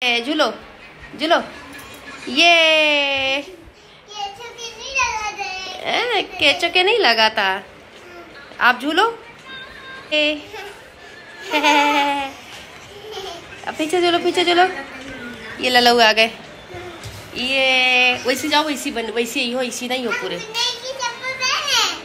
झूलो झूलो ये केचो के नहीं लगा था। आप झूलो। पीछे चलो पीछे चलो। ये लल्लू आ गए। ये वैसे जाओ वैसे ही हो इसी नहीं हो पूरे।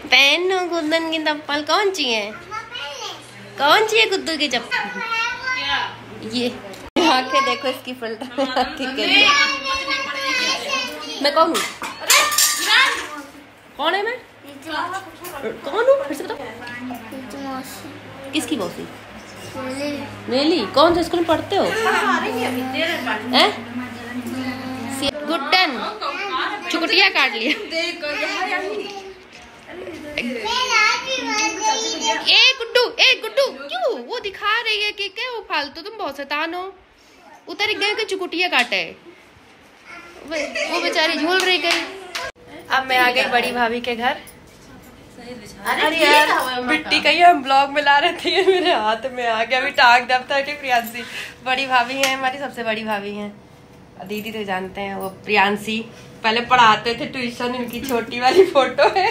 पहनो गुद्दन की चप्पल। कौन सी है गुद्दू की चप्पल? ये आंखें देखो इसकी फिल्टर। मैं कौन हूँ? कौन है मैं? कौन हूँ फिर से बताओ। किसकी मौसी? नेली। कौन से स्कूल में पढ़ते हो? गुड्डन चुकुटिया काट लिया। ए गुड्डू क्यों वो दिखा रही है कि क्या वो फालतू? तुम बहुत शैतान हो। उतर गए कि चुकुटिया काटे। वो बेचारी झूल रही गई। अब मैं आ गई बड़ी भाभी के घर। अरे यार मिट्टी का ही हम ब्लॉग में ला रहे थे, मेरे हाथ में आ गया। अभी टांग दफ्तर के प्रियांशी बड़ी भाभी हैं, हमारी सबसे बड़ी भाभी हैं। दीदी तो जानते हैं, वो प्रियांशी पहले पढ़ाते थे ट्यूशन। इनकी छोटी वाली फोटो है।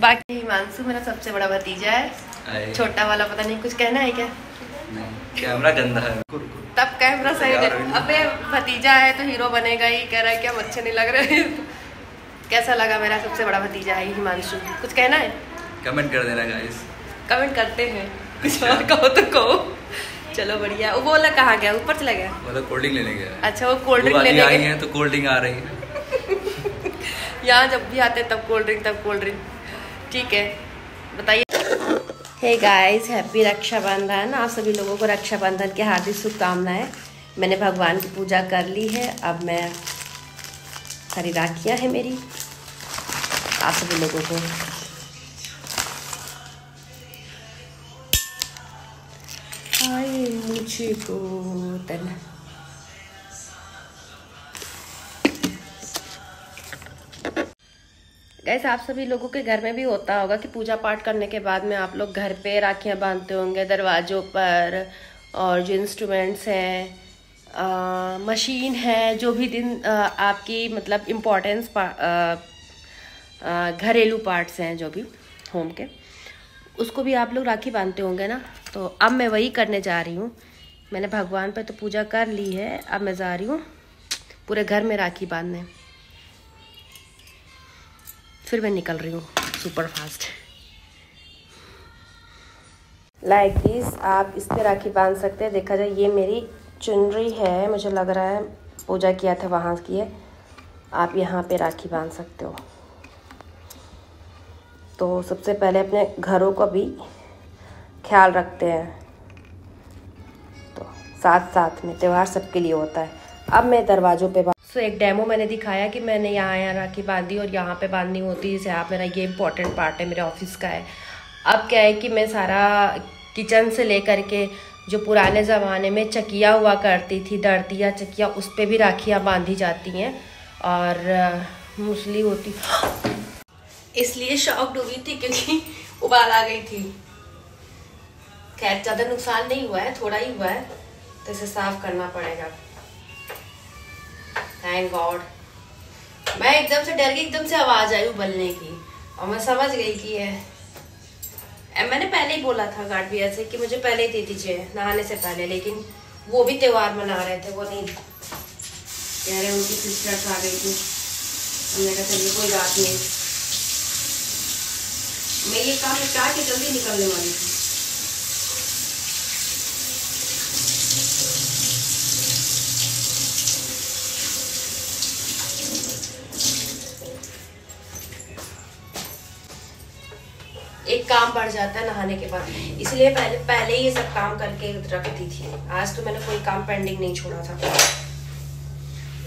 बाकी हिमांशु मेरा सबसे बड़ा भतीजा है। छोटा वाला पता नहीं कुछ कहना है क्या? कैमरा गंदा है। तब कैमरा सही है। अबे भतीजा है तो हीरो बनेगा ही। कह रहा है क्या अच्छे नहीं लग रहे। कैसा लगा? मेरा सबसे बड़ा भतीजा है हिमांशु। कुछ कहना है? कमेंट कर देना गाइस। कमेंट करते हैं। कुछ और कहो तो कहो। चलो बढ़िया। वो बोला कहाँ गया? ऊपर चला गया। बोला कोल्ड ड्रिंक लेने गया। अच्छा वो कोल्ड ड्रिंक लेने आई है तो कोल्ड ड्रिंक आ रही है। यहाँ जब भी आते तब कोल्ड ड्रिंक। ठीक है बताइए। Hey guys happy Rakshabandhan. आप सभी लोगों को रक्षाबंधन की हार्दिक शुभकामनाएं। मैंने भगवान की पूजा कर ली है। अब मैं सारी राखियाँ हैं मेरी आप सभी लोगों को। आए मुझको तना। गैस आप सभी लोगों के घर में भी होता होगा कि पूजा पाठ करने के बाद में आप लोग घर पे राखियाँ बांधते होंगे दरवाज़ों पर। और जो इंस्ट्रूमेंट्स हैं, मशीन है, जो भी दिन आपकी मतलब इम्पोर्टेंस घरेलू पार्ट्स हैं जो भी होम के, उसको भी आप लोग राखी बांधते होंगे ना। तो अब मैं वही करने जा रही हूँ। मैंने भगवान पे तो पूजा कर ली है। अब मैं जा रही हूँ पूरे घर में राखी बांधने। फिर मैं निकल रही हूँ सुपर फास्ट। लाइक दिस आप इस पे राखी बांध सकते हैं। देखा जाए ये मेरी चुनरी है, मुझे लग रहा है पूजा किया था वहाँ की है। आप यहाँ पे राखी बांध सकते हो। तो सबसे पहले अपने घरों का भी ख्याल रखते हैं। तो साथ साथ में त्यौहार सबके लिए होता है। अब मैं दरवाज़ों पे एक डेमो मैंने दिखाया कि मैंने यहाँ राखी बांधी और यहाँ पे बांधनी होती है। जैसे आप मेरा ये इम्पोर्टेंट पार्ट है मेरे ऑफिस का है। अब क्या है कि मैं सारा किचन से लेकर के जो पुराने ज़माने में चकिया हुआ करती थी, दर्दिया चकिया, उस पर भी राखियाँ बांधी जाती हैं। और मूसली होती इसलिए शॉक डूबी थी क्योंकि उबाल आ गई थी। खैर ज़्यादा नुकसान नहीं हुआ है, थोड़ा ही हुआ है, तो इसे साफ करना पड़ेगा। Thank God. मैं एकदम से डर गई, एकदम से आवाज आई उबलने की और मैं समझ गई कि मैंने पहले ही बोला था गार्ड भैया से कि मुझे पहले ही दे दीजिए नहाने से पहले। लेकिन वो भी त्योहार मना रहे थे, वो नहीं कह रहे, उनकी सिस्टर्स आ गई थी। हमने कहा चलिए कोई बात नहीं। मैं ये काम निकाल के जल्दी निकलने वाली थी। एक काम बढ़ जाता है नहाने के बाद, इसलिए पहले ही ये सब काम करके रखती थी। आज तो मैंने कोई काम पेंडिंग नहीं छोड़ा था।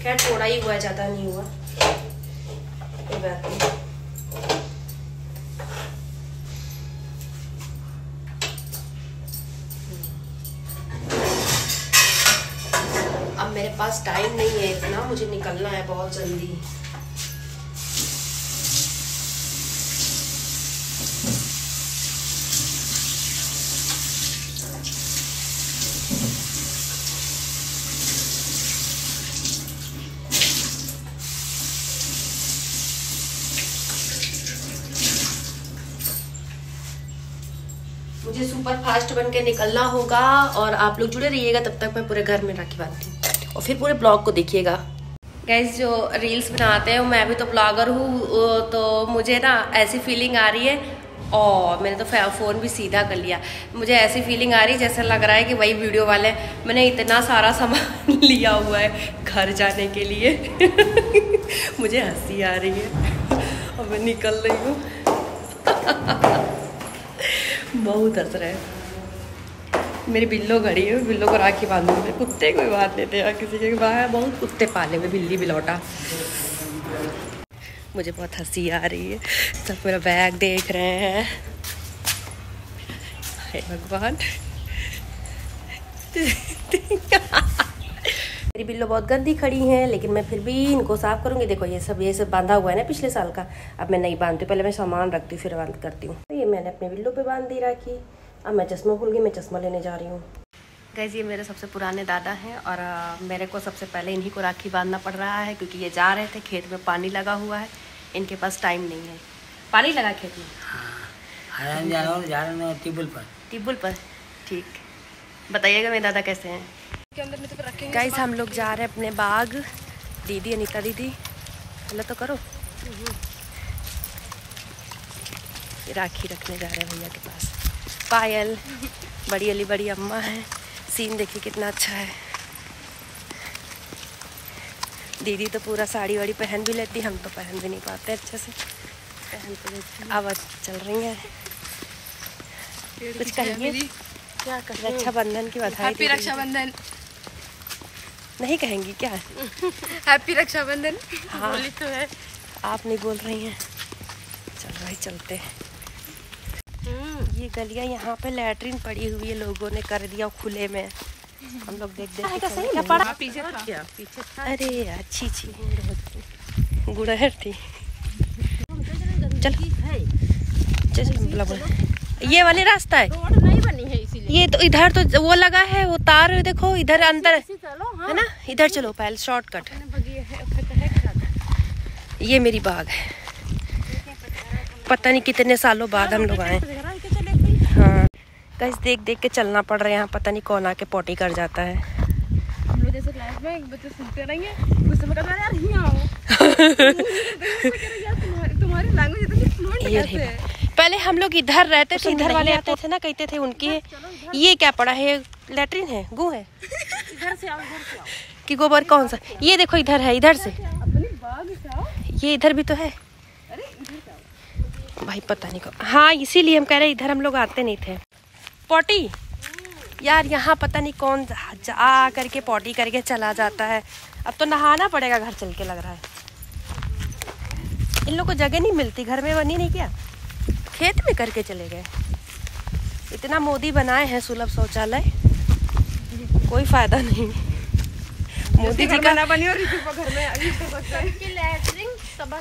खैर थोड़ा ही हुआ, ज्यादा नहीं हुआ, कोई बात नहीं। अब मेरे पास टाइम नहीं है इतना, मुझे निकलना है बहुत जल्दी। मुझे सुपर फास्ट बन के निकलना होगा और आप लोग जुड़े रहिएगा, तब तक मैं पूरे घर में राखी बांधती हूँ और फिर पूरे ब्लॉग को देखिएगा। गाइस जो रील्स बनाते हैं, मैं भी तो ब्लॉगर हूँ, तो मुझे ना ऐसी फीलिंग आ रही है, और मैंने तो फ़ोन भी सीधा कर लिया। मुझे ऐसी फीलिंग आ रही है जैसा लग रहा है कि वही वीडियो वाले, मैंने इतना सारा सामान लिया हुआ है घर जाने के लिए। मुझे हंसी आ रही है और मैं निकल रही हूँ। बहुत हंस रहे हैं। मेरी बिल्लो घड़ी है, बिल्लो को राखी बांधूंगी। कुत्ते को भी बांध लेते हैं किसी के बाहर, बहुत कुत्ते पाले हुए, बिल्ली बिलौटा। मुझे बहुत हंसी आ रही है, सब मेरा बैग देख रहे हैं। हे भगवान। मेरी बिल्लो बहुत गंदी खड़ी हैं, लेकिन मैं फिर भी इनको साफ करूंगी। देखो ये सब बांधा हुआ है ना पिछले साल का, अब मैं नहीं बांधती, पहले मैं सामान रखती हूँ फिर बांध करती हूँ। तो ये मैंने अपने बिल्लो पे बांध दी राखी। अब मैं चश्मा भूल गई, मैं चश्मा लेने जा रही हूँ। गाइस ये मेरे सबसे पुराने दादा हैं और मेरे को सबसे पहले इन्हीं को राखी बांधना पड़ रहा है, क्योंकि ये जा रहे थे खेत में, पानी लगा हुआ है, इनके पास टाइम नहीं है। पानी लगा खेत में? हाँ, जा रहे हैं टिब्बल पर। ठीक, बताइएगा मेरे दादा कैसे हैं। गाइस हम लोग जा रहे हैं अपने बाग। दीदी, अनीता दीदी, हेलो तो करो। राखी रखने जा रहे हैं भैया के पास। पायल, बड़ी अली, बड़ी अम्मा है। सीन देखिए कितना अच्छा है। दीदी तो पूरा साड़ी वाड़ी पहन भी लेती, हम तो पहन भी नहीं पाते अच्छे से। पहन तो लेती, अब चल रही हैं। कुछ कहिए, क्या कर? रक्षाबंधन की बधाई। हैप्पी रक्षाबंधन। नहीं कहेंगी क्या? हैप्पी रक्षाबंधन। हाँ बोली तो है, आप नहीं बोल रही हैं। चल भाई चलते हैं। ये गलियां, यहाँ पे लैट्रिन पड़ी हुई है, लोगों ने कर दिया खुले में। हम लोग देख देख के सही क्या पड़ा? पीछे था। अरे अच्छी गुड़हर थी। चल ये वाली रास्ता है, रोड नहीं बनी है इसीलिए। ये तो इधर तो वो लगा है, वो तार देखो इधर अंदर है ना, इधर चलो पहले शॉर्टकट। ये मेरी बाग है, पता नहीं कितने सालों बाद हम लोग आए। हाँ गाइस देख देख के चलना पड़ रहा है यहाँ, पता नहीं कौन आके पोटी कर जाता है। हम लोग जैसे लाइफ में बच्चे सुनते रहेंगे, कुछ समय कहते हैं यार यहाँ आओ। तुम्हारी लैंग्वेज इतनी फ्लुएंट कैसे है? पहले हम लोग इधर रहते थे, इधर वाले आते थे ना, कहते थे उनकी। ये क्या पड़ा है? लैट्रिन है, गु है? इधर से आओ, इधर से आओ। कि गोबर कौन सा? ये देखो इधर है, इधर से। अपनी बाग से आओ। ये इधर भी तो है। अरे इधर से आओ भाई पता नहीं कौन। हाँ इसीलिए हम कह रहे इधर हम लोग आते नहीं थे। पोटी यार यहाँ पता नहीं कौन जा करके पोटी करके चला जाता है। अब तो नहाना पड़ेगा घर चल के, लग रहा है। इन लोग को जगह नहीं मिलती, घर में बनी नहीं क्या, खेत में करके चले गए। इतना मोदी बनाए हैं सुलभ शौचालय, कोई फायदा नहीं। मोदी जी का बनी और घर में लैट्रिन सब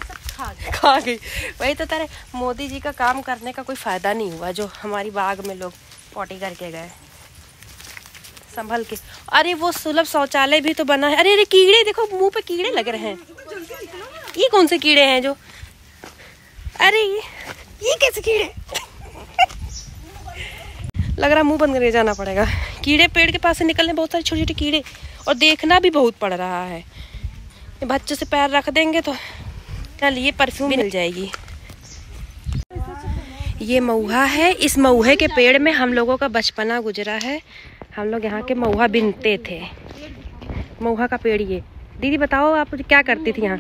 खा गई। वही तो तारे, मोदी जी का काम करने का कोई फायदा नहीं हुआ, जो हमारी बाग में लोग पोटी करके गए संभल के। अरे वो सुलभ शौचालय भी तो बना है। अरे अरे कीड़े देखो, मुंह पे कीड़े लग रहे हैं। ये कौन से कीड़े हैं जो? अरे ये कैसे कीड़े? लग रहा मुंह बंद करके जाना पड़ेगा। कीड़े पेड़ के पास से निकलने, बहुत सारे छोटे छोटे कीड़े, और देखना भी बहुत पड़ रहा है। बच्चों से पैर रख देंगे तो चल ये परफ्यूम मिल जाएगी। ये महुआ है, इस महुए के पेड़ में हम लोगों का बचपना गुजरा है। हम लोग यहाँ के महुआ बिनते थे। महुआ का पेड़ ये। दीदी बताओ आप क्या करती थी यहाँ,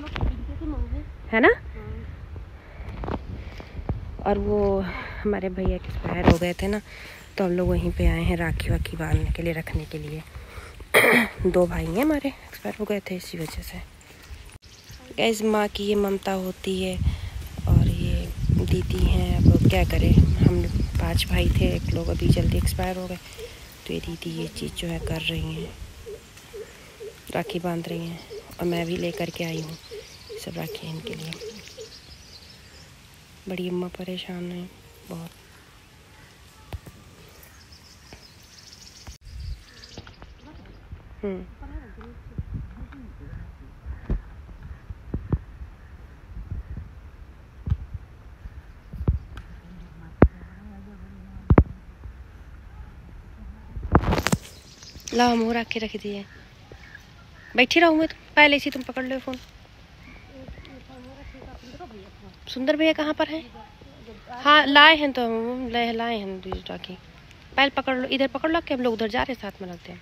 है ना? और वो हमारे भैया एक्सपायर हो गए थे ना, तो हम लोग वहीं पे आए हैं राखी वाखी बांधने के लिए, रखने के लिए। 2 भाई हैं हमारे, एक्सपायर हो गए थे इसी वजह से। गाइस माँ की ये ममता होती है, और ये दीदी हैं। अब क्या करें, हम 5 भाई थे, एक लोग अभी जल्दी एक्सपायर हो गए, तो ये दीदी ये चीज़ जो है कर रही हैं, राखी बांध रही हैं। और मैं भी लेकर के आई हूँ सब राखी इनके लिए। बड़ी अम्मा परेशान है बहुत। लाओ मुँह रख के रख दिए। बैठी रहूँ मैं, पहले से तुम पकड़ लो फ़ोन। सुंदर भैया कहाँ पर है? हाँ लाए हैं तो लाए हैं दूसरा की। पहले पकड़ लो, इधर पकड़ लो कि हम लोग उधर जा रहे हैं, साथ में रखते हैं।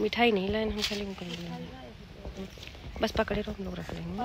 मिठाई नहीं लाए हम, खाली बस पकड़े रहो, हम लोग रख लेंगे।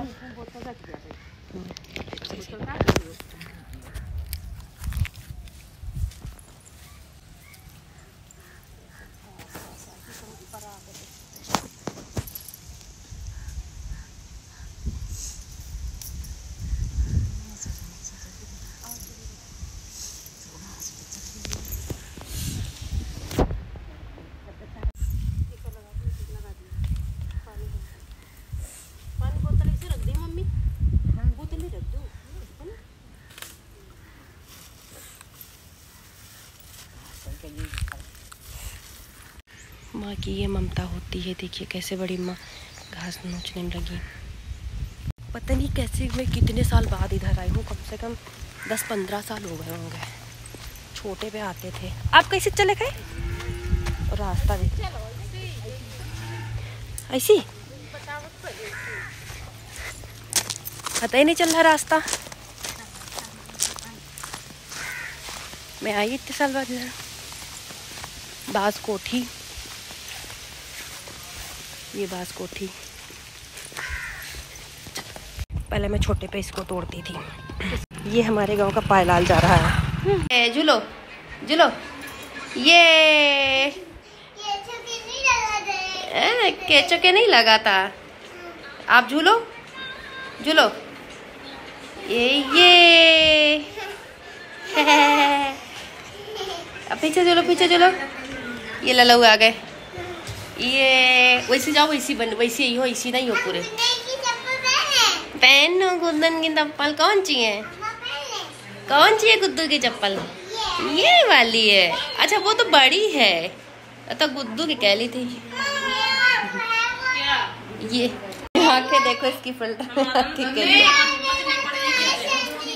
माँ की ये ममता होती है। देखिए कैसे बड़ी माँ घास नोचने लगी। पता नहीं कैसे मैं कितने साल बाद इधर आई हूँ, कम से कम 10-15 साल हो गए होंगे। छोटे पे आते थे। आप कैसे चले गए? रास्ता भी ऐसी पता ही नहीं चल रहा रास्ता। मैं आई इतने साल बाद इधर। बास कोठी, ये बास कोठी। पहले मैं छोटे पे इसको तोड़ती थी। ये हमारे गांव का पायलाल जा रहा है। झूलो झूलो, ये केचो के नहीं लगाता। आप झूलो झूलो, ये अब पीछे झूलो, पीछे झूलो। ये लल्लू आ गए। ये वैसे जाओ, वैसे ही हो, इसी नहीं हो पूरे। पहनो गुद्दन की चप्पल। कौन सी है? कौन सी है गुद्दू की चप्पल? ये वाली है। अच्छा वो तो बड़ी है, तो गुद्दू की कह ली थी। ये आंखें देखो इसकी फिल्टर ठीक है।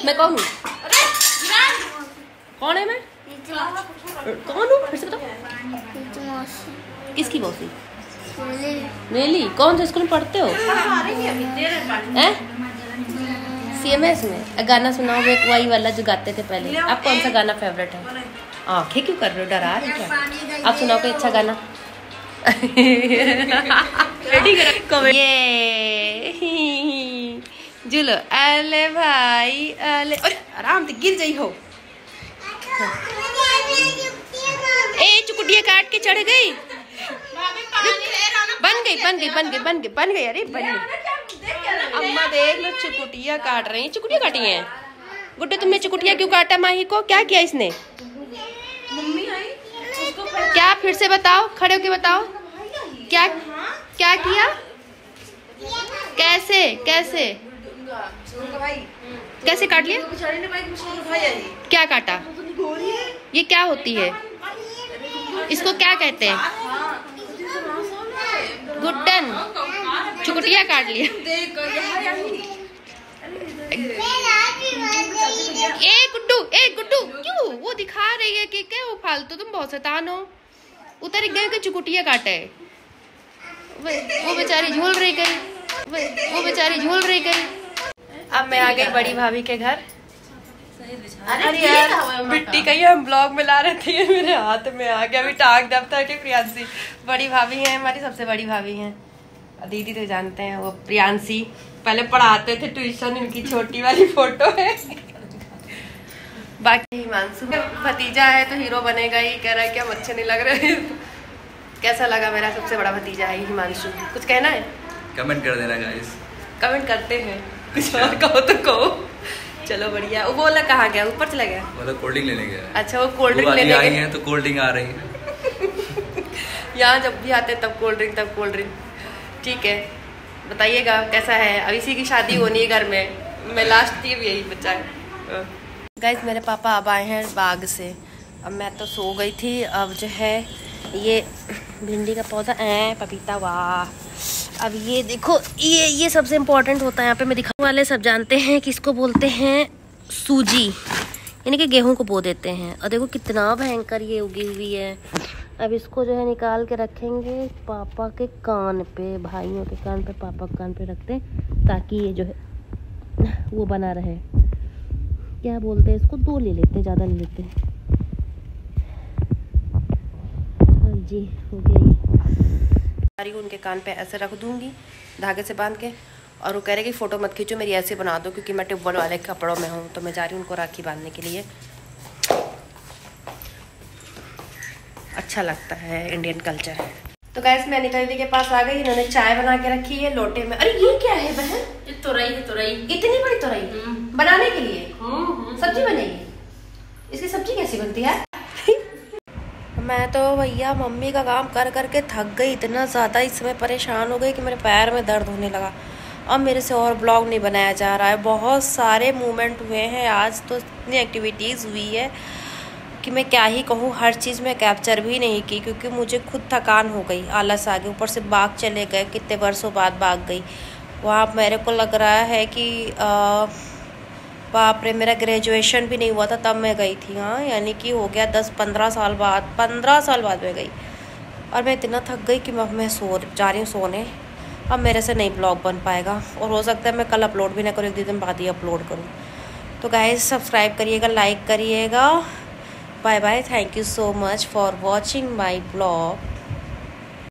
मैं कौन हूँ? कौन है मैं? कौन हूँ? फिर से बताओ। किसकी मौसी? नेली। कौन से स्कूल में पढ़ते हो? CMS में। गाना सुनाओ एक, वही वाला जो गाते थे पहले। आप कौन सा गाना फेवरेट है? आंखें क्यों कर रहे हो, डरा रहे क्या? आप सुनाओ कोई अच्छा गाना। ये झूलो। अले भाई अले, आराम से गिर जाई हो। ए चुकुटिया काट के चढ़ गई। बन गई। अरे बन गई। अम्मा देख लो, चुकुटिया काट रही हैं। चुकुटिया काटी हैं? गुड्डू तुमने चुकुटिया क्यों काटा माही को? क्या किया इसने? मम्मी आई क्या? फिर से बताओ, खड़े होके बताओ। क्या क्या किया? कैसे कैसे कैसे काट लिया? क्या काटा? ये क्या होती है? इसको क्या कहते हैं? गुड्डन। चुकुटिया काट लिया। ए गुड्डू क्यों वो दिखा रही है कि क्या वो फालतू? तुम बहुत शैतान हो। उतर गए कि चुकुटिया काटे। वो बेचारी झूल रही करी। अब मैं आ गई बड़ी भाभी के घर। अरे यार मिट्टी का ही हम ब्लॉग में ला रहे थे, मेरे हाथ में आ गया। अभी टांग दफ्तर की प्रियांशी बड़ी भाभी है, हमारी सबसे बड़ी भाभी है। दीदी तो जानते हैं, वो प्रियांशी पहले पढ़ाते थे ट्यूशन, इनकी छोटी वाली फोटो है। बाकी हिमांशु भतीजा है तो हीरो बनेगा ही। कह रहा है कि हम अच्छे नहीं लग रहे। कैसा लगा मेरा सबसे बड़ा भतीजा है हिमांशु? कुछ कहना है? कमेंट कर देना गाइस। कमेंट करते हैं, कुछ और कहो तो कहो। चलो बढ़िया। वो बोला कहाँ गया? ऊपर चला गया? बोला कोल्ड ड्रिंक लेने गया। अच्छा वो कोल्ड ड्रिंक लेने आई हैं तो कोल्ड ड्रिंक आ रही है। यहाँ जब भी आते तब कोल्ड ड्रिंक। ठीक है, बताइएगा कैसा है। अब इसी की शादी होनी है घर में। मैं लास्ट थी भी, यही बच्चा है। गाइस मेरे पापा अब आए हैं बाग से। अब मैं तो सो गई थी। अब जो है ये भिंडी का पौधा पपीता, वाह। अब ये देखो, ये सबसे इम्पोर्टेंट होता है यहाँ पे। मैं दिखाने वाले सब जानते हैं कि इसको बोलते हैं सूजी। यानी कि गेहूं को बो देते हैं। और देखो कितना भयंकर ये उगी हुई है। अब इसको जो है निकाल के रखेंगे पापा के कान पे, भाइयों के कान पे, पापा के कान पे रखते हैं ताकि ये जो है वो बना रहे। क्या बोलते हैं इसको, 2 ले लेते हैं, ज़्यादा नहीं लेते। हाँ जी, हो गई। उनके कान पे ऐसे रख दूंगी धागे से बांध के। और वो कह रहे कि फ़ोटो मत खींचो, मेरी ऐसे बना दो क्योंकि मैं ट्यूबवेल वाले कपड़ों में हूँ। तो मैं जा रही हूँ उनको राखी बांधने के लिए। अच्छा लगता है इंडियन कल्चर। तो गाइस मैं अनीता दीदी के पास आ गई। इन्होंने चाय बना के रखी है लोटे में। अरे ये क्या है बहन? ये तुरई है, तुरई। इतनी बड़ी तुरई बनाने के लिए सब्जी बनेगी? इसकी सब्जी कैसी बनती है? मैं तो भैया मम्मी का काम कर करके थक गई, इतना ज़्यादा इस समय परेशान हो गई कि मेरे पैर में दर्द होने लगा। अब मेरे से और ब्लॉग नहीं बनाया जा रहा है। बहुत सारे मूवमेंट हुए हैं आज, तो इतनी एक्टिविटीज़ हुई है कि मैं क्या ही कहूँ। हर चीज़ में कैप्चर भी नहीं की क्योंकि मुझे खुद थकान हो गई, आलस आ गई। ऊपर से बाग चले गए, कितने वर्षों बाद बाग गई। वहाँ मेरे को लग रहा है कि बाप रे, मेरा ग्रेजुएशन भी नहीं हुआ था तब मैं गई थी। हाँ, यानी कि हो गया 10-15 साल बाद, 15 साल बाद मैं गई। और मैं इतना थक गई कि मैं जा रही हूँ सोने। अब मेरे से नहीं ब्लॉग बन पाएगा और हो सकता है मैं कल अपलोड भी ना करूँ, 1 दिन बाद ही अपलोड करूँ। तो गाइस सब्सक्राइब करिएगा, लाइक करिएगा। Bye bye, thank you so much for watching my blog.